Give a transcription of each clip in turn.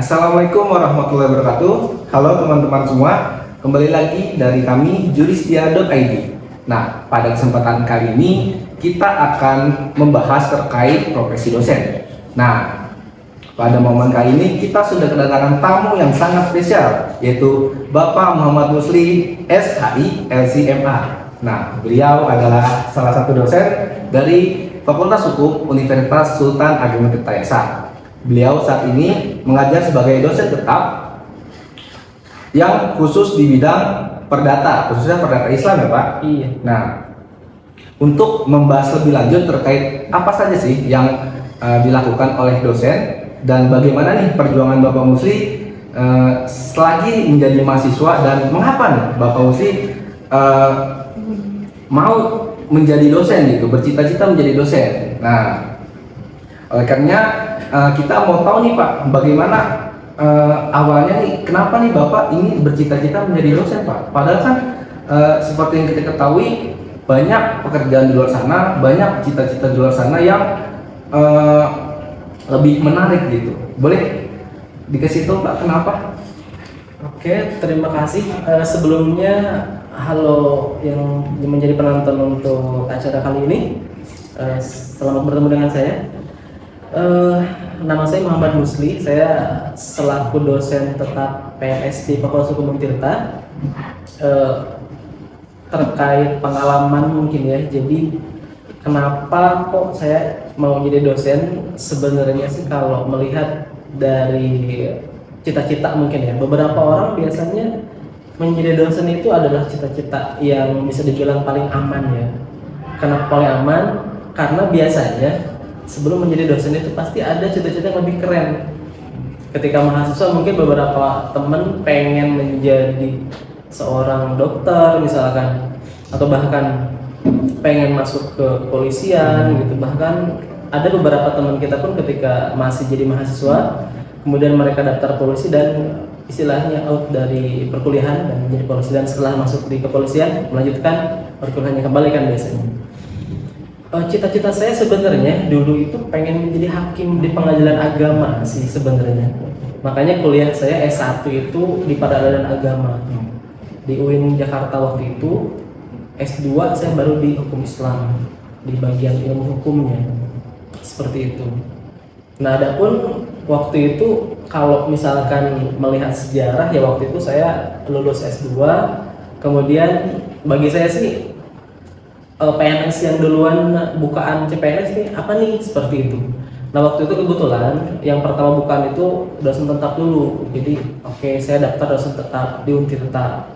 Assalamualaikum warahmatullahi wabarakatuh. Halo teman-teman semua, kembali lagi dari kami juristia.id. Nah, pada kesempatan kali ini kita akan membahas terkait profesi dosen. Nah, pada momen kali ini kita sudah kedatangan tamu yang sangat spesial, yaitu Bapak Muhammad Musli, SHI, LCMA. Nah, beliau adalah salah satu dosen dari Fakultas Hukum Universitas Sultan Ageng Tirtayasa. Beliau saat ini mengajar sebagai dosen tetap yang khusus di bidang perdata, khususnya perdata Islam ya Pak? Iya. Nah, untuk membahas lebih lanjut terkait apa saja sih yang dilakukan oleh dosen dan bagaimana nih perjuangan Bapak Musli selagi menjadi mahasiswa dan mengapa nih Bapak Musli mau menjadi dosen gitu, bercita-cita menjadi dosen. Nah, oleh karena kita mau tahu nih Pak, bagaimana awalnya nih, kenapa nih Bapak ini bercita-cita menjadi dosen Pak? Padahal kan seperti yang kita ketahui banyak pekerjaan di luar sana, banyak cita-cita di luar sana yang lebih menarik gitu. Boleh dikasih tahu Pak kenapa? Oke, terima kasih. Sebelumnya, halo yang menjadi penonton untuk acara kali ini. Selamat bertemu dengan saya. Nama saya Muhammad Musli. Saya selaku dosen tetap PNS di Fakultas Hukum Tirta. Terkait pengalaman mungkin ya. Jadi kenapa kok saya mau jadi dosen? Sebenarnya sih kalau melihat dari cita-cita mungkin ya, beberapa orang biasanya menjadi dosen itu adalah cita-cita yang bisa dibilang paling aman ya. Kenapa paling aman? Karena biasanya sebelum menjadi dosen itu pasti ada cita-cita yang lebih keren. Ketika mahasiswa mungkin beberapa temen pengen menjadi seorang dokter misalkan, atau bahkan pengen masuk ke kepolisian gitu. Bahkan ada beberapa teman kita pun ketika masih jadi mahasiswa kemudian mereka daftar polisi dan istilahnya out dari perkuliahan dan menjadi polisi, dan setelah masuk di kepolisian melanjutkan perkuliahannya kembali kan biasanya. Cita-cita saya sebenarnya dulu itu pengen menjadi hakim di pengadilan agama sih sebenarnya. Makanya kuliah saya S1 itu di Peradilan Agama di UIN Jakarta waktu itu. S2 saya baru di Hukum Islam di bagian ilmu hukumnya. Seperti itu. Nah, adapun waktu itu kalau misalkan melihat sejarah ya, waktu itu saya lulus S2, kemudian bagi saya sih PNS yang duluan bukaan CPNS nih apa nih, seperti itu. Nah, waktu itu kebetulan yang pertama bukaan itu dosen tetap dulu. Jadi oke, saya daftar dosen tetap di Untirta.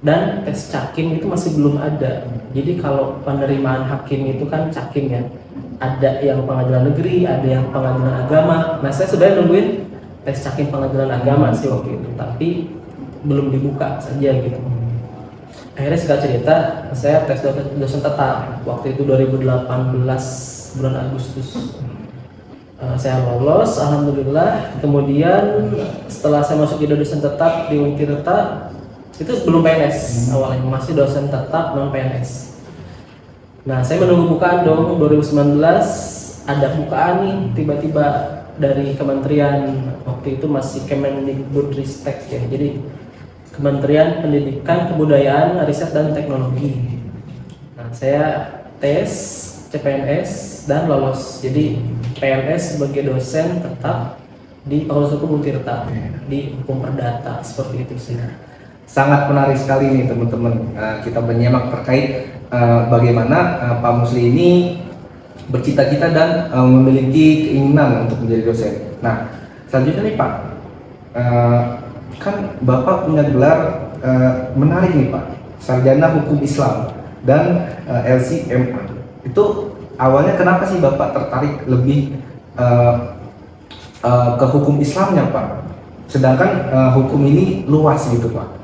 Dan tes Cakim itu masih belum ada. Jadi kalau penerimaan hakim itu kan Cakim ya. Ada yang pengadilan negeri, ada yang pengadilan agama. Nah, saya sudah nungguin tes Cakim pengadilan agama sih waktu itu, tapi belum dibuka saja gitu. Akhirnya singkat cerita, saya tes dosen tetap waktu itu 2018 bulan Agustus. Saya lolos, alhamdulillah. Kemudian setelah saya masuk jadi dosen tetap di Untirta, itu belum PNS awalnya, masih dosen tetap non PNS. Nah, saya menunggu bukaan dong. 2019 ada bukaan nih tiba-tiba dari kementerian, waktu itu masih Kemendikbudristek ya. Jadi Kementerian Pendidikan, Kebudayaan, Riset dan Teknologi. Nah, saya tes CPNS dan lolos. Jadi PNS sebagai dosen tetap di Fakultas Hukum Tirta di Hukum Perdata, seperti itu sih. Sangat menarik sekali nih teman-teman, kita menyimak terkait bagaimana Pak Musli ini bercita-cita dan memiliki keinginan untuk menjadi dosen. Nah, selanjutnya nih Pak, kan Bapak punya gelar menarik nih Pak, Sarjana Hukum Islam dan LCMA. Itu awalnya kenapa sih Bapak tertarik lebih ke hukum Islamnya Pak? Sedangkan hukum ini luas gitu Pak.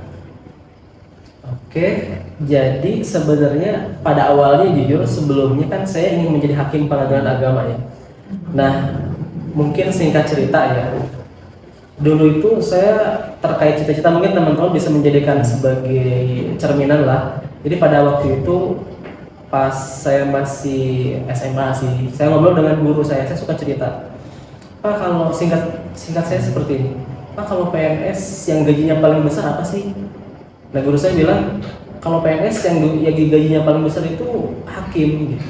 Oke, jadi sebenarnya pada awalnya jujur sebelumnya kan saya ingin menjadi hakim pengadilan agama ya. Nah, mungkin singkat cerita ya. Dulu itu saya terkait cita-cita, mungkin teman-teman bisa menjadikan sebagai cerminan lah. Jadi pada waktu itu pas saya masih SMA sih, saya ngobrol dengan guru saya suka cerita. Pak, kalau singkat singkat saya seperti ini, Pak, kalau PNS yang gajinya paling besar apa sih? Nah, guru saya bilang kalau PNS yang gajinya paling besar itu hakim gitu.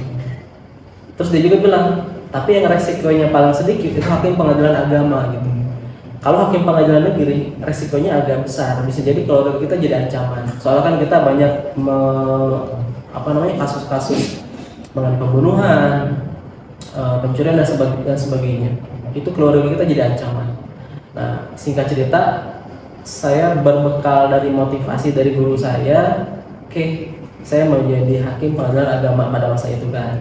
Terus dia juga bilang, tapi yang resikonya paling sedikit itu hakim pengadilan agama gitu. Kalau hakim pengadilan negeri, resikonya agak besar. Bisa jadi keluarga kita jadi ancaman. Soalnya kan kita banyak kasus-kasus mengenai pembunuhan, pencurian dan sebagainya. Itu keluarga kita jadi ancaman. Nah, singkat cerita, saya berbekal dari motivasi dari guru saya, saya mau jadi hakim pengadilan agama pada masa itu kan.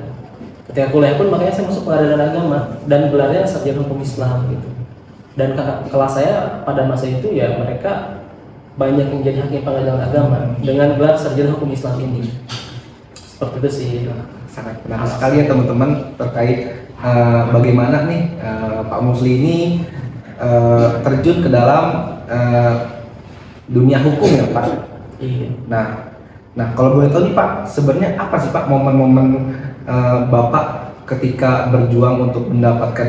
Ketika kuliah pun makanya saya masuk pengadilan agama dan gelarnya sarjana hukum Islam gitu. Dan kakak kelas saya pada masa itu ya mereka banyak yang jadi hakim pengadilan agama dengan gelar sarjana hukum Islam ini. Seperti itu sih. Sangat menarik sekali ya teman-teman terkait bagaimana nih Pak Musli ini terjun ke dalam dunia hukum ya Pak. Iya. Nah kalau boleh tahu nih Pak, sebenarnya apa sih Pak momen-momen Bapak ketika berjuang untuk mendapatkan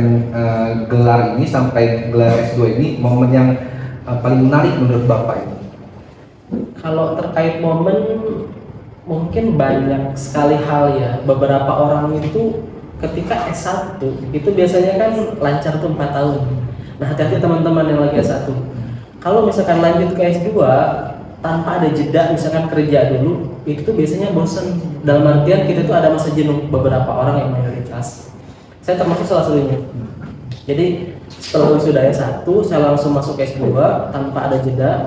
gelar ini sampai gelar S2 ini, momen yang paling menarik menurut Bapak ini? Kalau terkait momen, mungkin banyak sekali hal ya. Beberapa orang itu ketika S1 itu biasanya kan lancar tuh 4 tahun. Nah, hati-hati teman-teman yang lagi S1. Kalau misalkan lanjut ke S2 tanpa ada jeda, misalkan kerja dulu, itu tuh biasanya bosen. Dalam artian kita tuh ada masa jenuh, beberapa orang yang mayoritas. Saya termasuk salah satunya. Jadi setelah sudah S1, saya langsung masuk S2 tanpa ada jeda.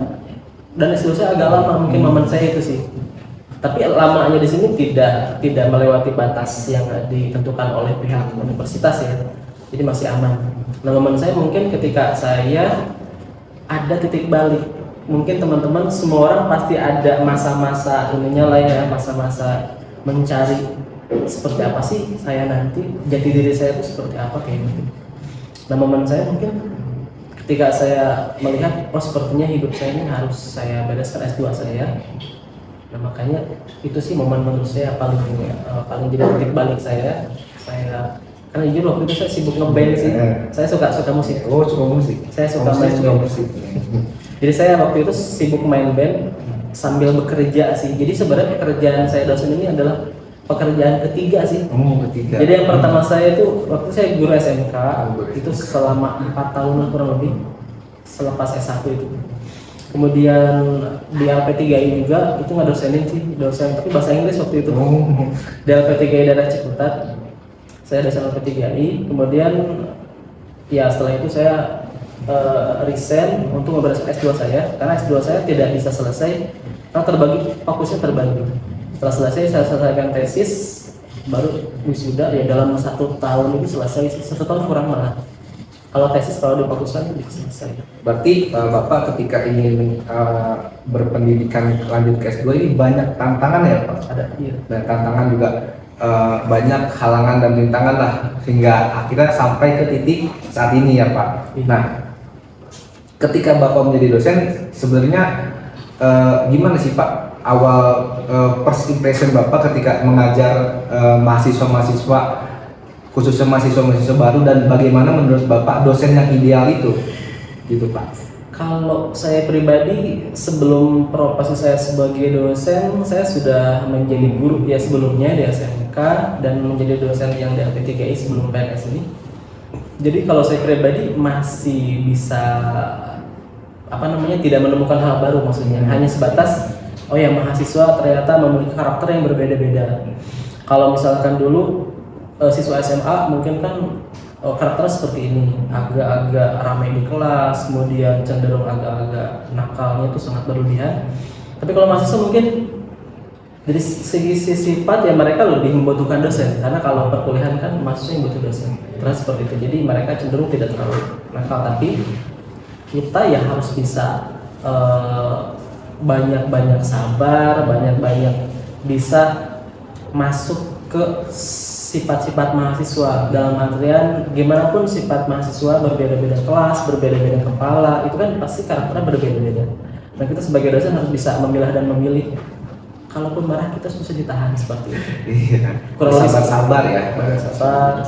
Dan S2 saya agak lama, mungkin momen saya itu sih. Tapi lamanya di sini tidak melewati batas yang ditentukan oleh pihak universitas ya. Jadi masih aman. Nah, momen saya mungkin ketika saya ada titik balik. Mungkin teman-teman semua orang pasti ada masa-masa ininya lah ya, masa-masa mencari seperti apa sih saya nanti, jati diri saya itu seperti apa kayak gitu. Nah, momen saya mungkin ketika saya melihat sepertinya hidup saya ini harus saya bereskan S2 saya. Nah, makanya itu sih momen menurut saya paling jadi titik balik saya karena jujur waktu itu saya sibuk ngeband sih. Saya suka musik. Oh, suka musik. Saya suka main band. musik. Jadi saya waktu itu sibuk main band sambil bekerja sih. Jadi sebenarnya pekerjaan saya dosen ini adalah pekerjaan ketiga sih. Ketiga. Jadi yang pertama saya itu waktu saya guru SMK itu selama 4 tahun kurang lebih selepas S1 itu. Kemudian di LP3I juga itu nggak dosenin sih, dosen tapi bahasa Inggris waktu itu. Di LP3I daerah Ciputat saya dosen LP3I. Kemudian ya setelah itu saya resign untuk membereskan S2 saya karena S2 saya tidak bisa selesai karena fokusnya terbagi. Setelah selesai saya selesaikan tesis, baru wisuda ya dalam 1 tahun itu selesai, 1 tahun kurang malah. Kalau tesis kalau difokuskan bisa selesai. Berarti Bapak ketika ingin berpendidikan lanjut ke S2 ini banyak tantangan ya Pak? Ada, iya. Dan tantangan juga banyak halangan dan rintangan lah sehingga akhirnya sampai ke titik saat ini ya Pak. Iya. Nah, ketika Bapak menjadi dosen sebenarnya gimana sih Pak awal first impression Bapak ketika mengajar mahasiswa-mahasiswa khususnya mahasiswa-mahasiswa baru, dan bagaimana menurut Bapak dosen yang ideal itu gitu Pak? Kalau saya pribadi sebelum profesi saya sebagai dosen, saya sudah menjadi guru ya sebelumnya di SMK dan menjadi dosen yang di LP3I sebelum PNS ini. Jadi kalau saya pribadi masih bisa tidak menemukan hal baru, maksudnya hanya sebatas mahasiswa ternyata memiliki karakter yang berbeda-beda. Kalau misalkan dulu siswa SMA mungkin kan karakternya seperti ini, agak-agak ramai di kelas, kemudian cenderung agak-agak nakalnya itu sangat berlebihan. Tapi kalau mahasiswa mungkin dari segi sifat ya mereka lebih membutuhkan dosen, karena kalau perkuliahan kan mahasiswa yang butuh dosen. Terus seperti itu, jadi mereka cenderung tidak terlalu nakal, tapi kita ya harus bisa banyak-banyak sabar, banyak-banyak bisa masuk ke sifat-sifat mahasiswa. Dalam artian gimana pun sifat mahasiswa berbeda-beda kelas, berbeda-beda kepala, itu kan pasti karakternya berbeda-beda. Nah, kita sebagai dosen harus bisa memilah dan memilih. Kalaupun marah kita susah ditahan seperti itu. Iya. Kurang lebih sabar ya. sabar.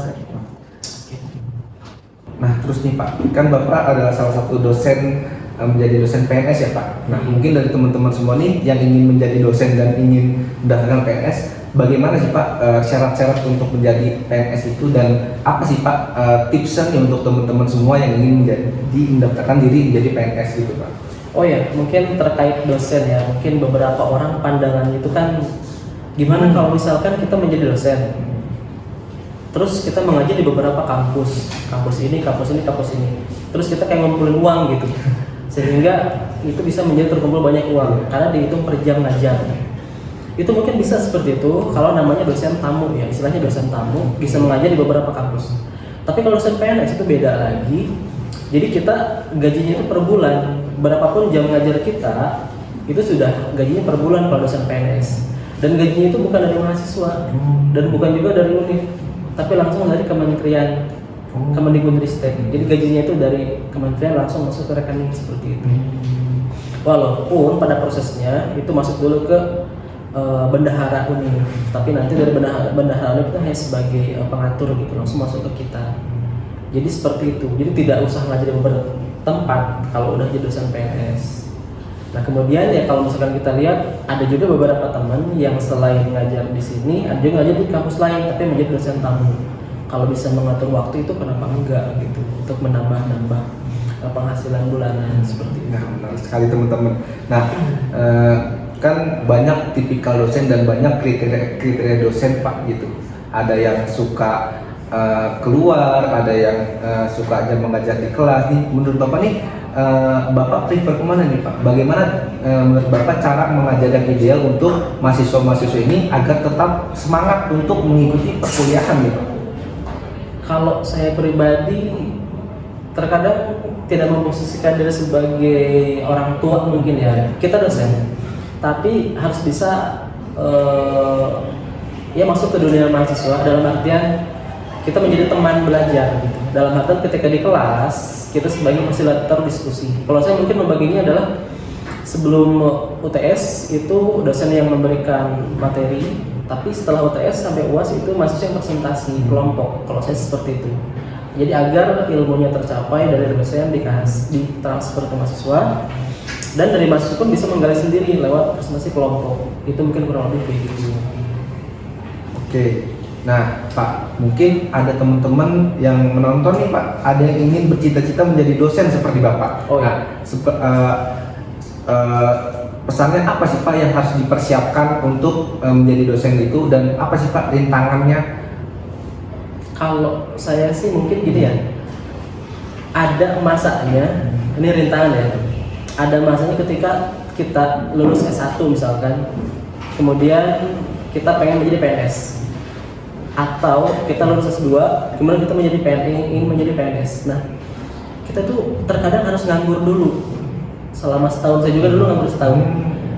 Nah, terus nih Pak, kan Bapak adalah salah satu dosen menjadi dosen PNS ya Pak. Nah, mungkin dari teman-teman semua nih yang ingin menjadi dosen dan ingin mendaftarkan PNS, bagaimana sih Pak syarat-syarat untuk menjadi PNS itu, dan apa sih Pak tipsnya nih untuk teman-teman semua yang ingin mendaftarkan diri menjadi PNS gitu Pak? Oh ya, mungkin terkait dosen ya, mungkin beberapa orang pandangan itu kan gimana kalau misalkan kita menjadi dosen, terus kita mengajar di beberapa kampus ini, terus kita kayak ngumpulin uang gitu, sehingga itu bisa menjadi terkumpul banyak uang karena dihitung per jam ngajar. Itu mungkin bisa seperti itu kalau namanya dosen tamu ya, istilahnya dosen tamu bisa mengajar di beberapa kampus. Tapi kalau dosen PNS itu beda lagi. Jadi kita gajinya itu per bulan, berapapun jam ngajar kita itu sudah gajinya per bulan kalau dosen PNS. Dan gajinya itu bukan dari mahasiswa dan bukan juga dari univ, tapi langsung dari kementerian, Kemendikbudristek. Jadi gajinya itu dari kementerian langsung masuk ke rekening seperti itu. Walaupun pada prosesnya itu masuk dulu ke bendahara univ, tapi nanti dari bendahara univ itu hanya sebagai pengatur gitu, langsung masuk ke kita. Jadi seperti itu. Jadi tidak usah ngajar di beberapa tempat kalau udah jadi dosen PNS. Nah kemudian ya kalau misalkan kita lihat ada juga beberapa teman yang selain ngajar di sini, ada juga ngajar di kampus lain tapi menjadi dosen tamu. Kalau bisa mengatur waktu itu kenapa enggak gitu, untuk menambah-nambah penghasilan bulanan seperti itu. Nah menarik sekali teman-teman. Nah kan banyak tipikal dosen dan banyak kriteria dosen Pak gitu. Ada yang suka keluar, ada yang suka aja mengajar di kelas nih. Menurut Bapak nih, Bapak prefer kemana nih Pak? Bagaimana menurut Bapak cara mengajar yang ideal untuk mahasiswa-mahasiswa ini agar tetap semangat untuk mengikuti perkuliahan nih Pak? Kalau saya pribadi terkadang tidak memposisikan diri sebagai orang tua mungkin ya. Kita dosen, tapi harus bisa ya masuk ke dunia mahasiswa dalam artian kita menjadi teman belajar gitu. Dalam artian ketika di kelas kita sebagai fasilitator diskusi. Kalau saya mungkin membaginya adalah sebelum UTS itu dosen yang memberikan materi, tapi setelah UTS sampai UAS itu mahasiswa yang presentasi kelompok. Kalau saya seperti itu. Jadi agar ilmunya tercapai dari dosen ditransfer ke mahasiswa, dan dari mahasiswa pun bisa menggali sendiri lewat presentasi kelompok. Itu mungkin kurang lebih kayak gitu. Oke. Nah, Pak, mungkin ada teman-teman yang menonton nih, Pak, ada yang ingin bercita-cita menjadi dosen seperti Bapak. Oh, iya. Pesannya apa sih Pak yang harus dipersiapkan untuk menjadi dosen itu, dan apa sih Pak rintangannya? Kalau saya sih mungkin gini ya, ada masanya, ini rintangan ya, ada masanya ketika kita lulus S1 misalkan, kemudian kita pengen menjadi PNS, atau kita lulus S2, kemudian kita ingin menjadi PNS. Nah, kita tuh terkadang harus nganggur dulu selama setahun. Saya juga dulu nganggur setahun,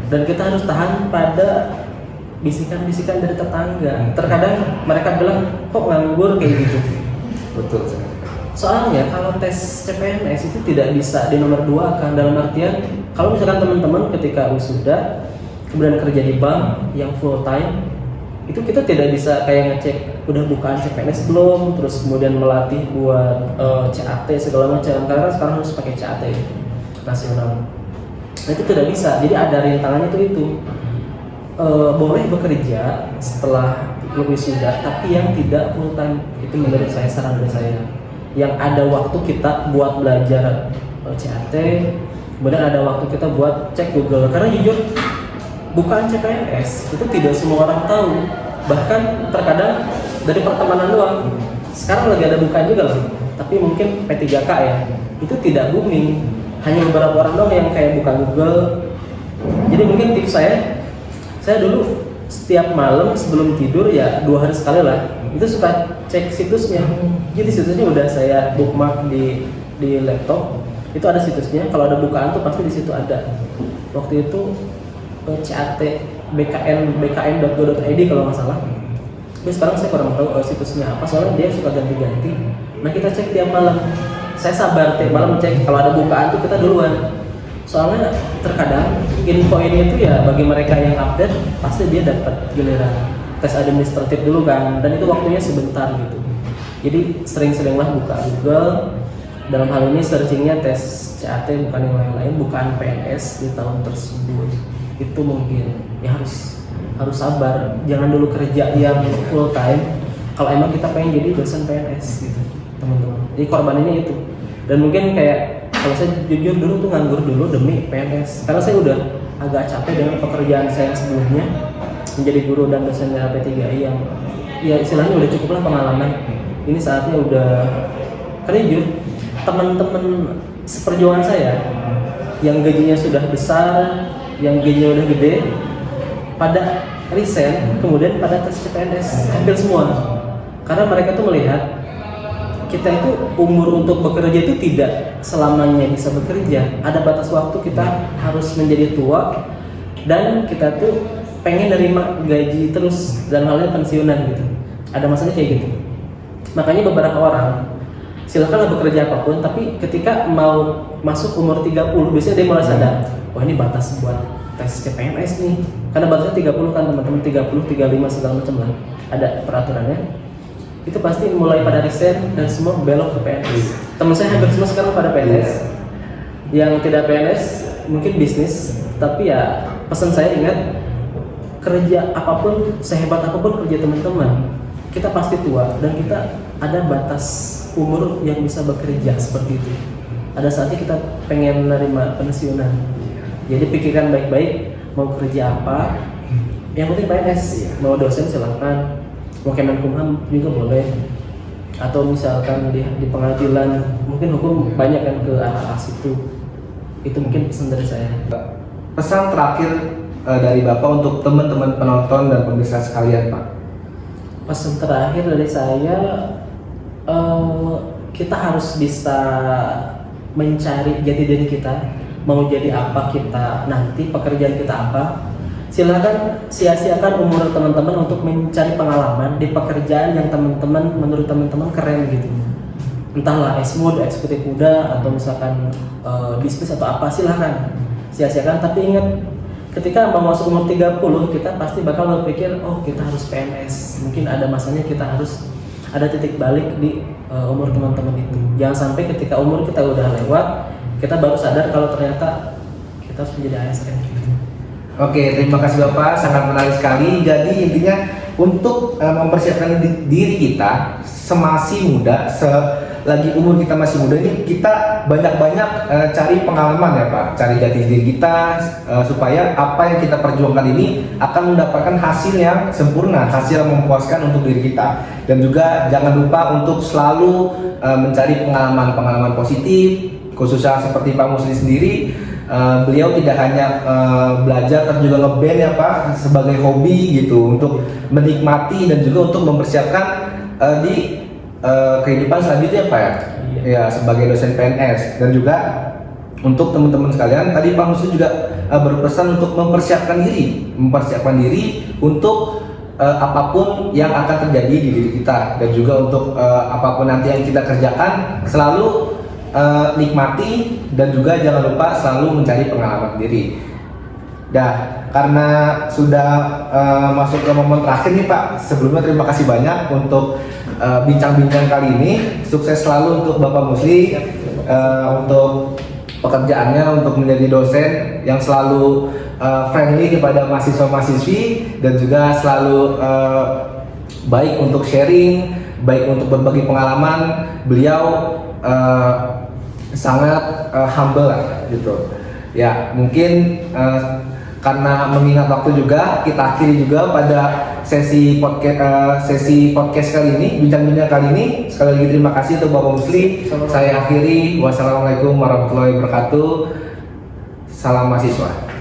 dan kita harus tahan pada bisikan-bisikan dari tetangga. Terkadang mereka bilang, kok nganggur kayak gitu. Betul. Soalnya kalau tes CPNS itu tidak bisa di nomor 2 kan, dalam artian kalau misalkan teman-teman ketika wisuda kemudian kerja di bank yang full time, itu kita tidak bisa kayak ngecek udah bukaan CPNS belum, terus kemudian melatih buat CAT segala macam, karena sekarang harus pakai CAT nasional. Nah itu tidak bisa, jadi ada rintangannya itu. Boleh bekerja setelah lulus wisuda, tapi yang tidak full time. Itu menurut saya, saran dari saya. Yang ada waktu kita buat belajar CAT, kemudian ada waktu kita buat cek Google. Karena jujur, bukan CPNS itu tidak semua orang tahu. Bahkan terkadang dari pertemanan doang. Sekarang lagi ada bukaan juga loh, tapi mungkin P3K ya, itu tidak booming. Hanya beberapa orang doang yang kayak buka Google. Jadi mungkin tips saya dulu setiap malam sebelum tidur ya 2 hari sekali lah, itu suka cek situsnya. Jadi situsnya udah saya bookmark di laptop, itu ada situsnya. Kalau ada bukaan tuh pasti di situ ada. Waktu itu CAT bkn.go.id kalau nggak salah. Tapi sekarang saya kurang tahu situsnya apa, soalnya dia suka ganti-ganti. Nah kita cek tiap malam. Saya sabar tiap malam cek, kalau ada bukaan tuh kita duluan. Soalnya terkadang info ini itu ya bagi mereka yang update pasti dia dapat giliran tes administratif dulu kan, dan itu waktunya sebentar gitu. Jadi sering-seringlah buka Google. Dalam hal ini searchingnya tes CAT bukan yang lain-lain, bukan PNS di tahun tersebut. Itu mungkin ya harus sabar, jangan dulu kerja yang full time kalau emang kita pengen jadi dosen PNS gitu teman-teman. Jadi korbanannya itu. Dan mungkin kayak kalau saya jujur dulu tuh nganggur dulu demi PNS karena saya udah agak capek dengan pekerjaan saya sebelumnya menjadi guru dan dosen LP3I yang ya istilahnya udah cukuplah pengalaman. Ini saatnya udah, karena jujur teman-teman seperjuangan saya yang gajinya sudah besar, yang gajinya udah gede, pada resign, kemudian pada tes CPNS, hampir semua. Karena mereka tuh melihat kita itu umur untuk bekerja itu tidak selamanya bisa bekerja. Ada batas waktu kita harus menjadi tua dan kita tuh pengen nerima gaji terus dan halnya pensiunan gitu. Ada masalah kayak gitu. Makanya beberapa orang silakanlah bekerja apapun, tapi ketika mau masuk umur 30 biasanya dia mulai sadar, wah ini batas buat tes CPNS nih, karena batasnya 30 kan teman-teman, 30, 35 segala macam lah ada peraturannya. Itu pasti mulai pada resign dan semua belok ke PNS. Teman saya hampir semua sekarang pada PNS. Yang tidak PNS mungkin bisnis, tapi ya pesan saya ingat, kerja apapun, sehebat apapun kerja teman-teman, kita pasti tua dan kita ada batas umur yang bisa bekerja seperti itu. Ada saatnya kita pengen menerima pensiunan. Jadi pikirkan baik-baik mau kerja apa. Yang penting PNS, mau dosen silahkan, mau Kemenkumham juga boleh, atau misalkan di pengadilan, mungkin hukum banyak kan ke arah situ. Itu mungkin pesan dari saya. Pesan terakhir dari Bapak untuk teman-teman penonton dan pemirsa sekalian, Pak. Pesan terakhir dari saya, kita harus bisa mencari jati diri kita, mau jadi apa kita nanti, pekerjaan kita apa. Silakan sia-siakan umur teman-teman untuk mencari pengalaman di pekerjaan yang teman-teman menurut teman-teman keren gitu. Entahlah S-Mode, eksekutif muda, atau misalkan bisnis atau apa, silakan sia-siakan. Tapi ingat, ketika mau masuk umur 30 kita pasti bakal berpikir, oh kita harus PNS. Mungkin ada masanya kita harus ada titik balik di umur teman-teman itu. Jangan sampai ketika umur kita udah lewat, kita baru sadar kalau ternyata kita harus menjadi ASN. Oke, terima kasih Bapak, sangat menarik sekali. Jadi intinya untuk mempersiapkan diri kita semasih muda, selagi umur kita masih muda ini, kita banyak-banyak cari pengalaman ya Pak, cari jati diri kita supaya apa yang kita perjuangkan ini akan mendapatkan hasil yang sempurna, hasil yang memuaskan untuk diri kita. Dan juga jangan lupa untuk selalu mencari pengalaman-pengalaman positif, khususnya seperti Pak Musli sendiri. Beliau tidak hanya belajar tapi juga ngeband ya Pak sebagai hobi gitu, untuk menikmati dan juga untuk mempersiapkan di kehidupan selanjutnya Pak ya. Ya, sebagai dosen PNS. Dan juga untuk teman-teman sekalian, tadi Pak Musli juga berpesan untuk mempersiapkan diri untuk apapun yang akan terjadi di diri kita, dan juga untuk apapun nanti yang kita kerjakan selalu nikmati, dan juga jangan lupa selalu mencari pengalaman diri. Dah, karena sudah masuk ke momen terakhir nih Pak, sebelumnya terima kasih banyak untuk bincang-bincang kali ini. Sukses selalu untuk Bapak Musli, untuk pekerjaannya, untuk menjadi dosen yang selalu friendly kepada mahasiswa-mahasiswi, dan juga selalu baik untuk sharing, baik untuk berbagi pengalaman. Beliau sangat humble lah gitu ya. Mungkin karena mengingat waktu juga, kita akhiri juga pada sesi podcast kali ini, bincang-bincang kali ini. Sekali lagi terima kasih untuk Bapak Musli. Saya akhiri, wassalamualaikum warahmatullahi wabarakatuh. Salam mahasiswa.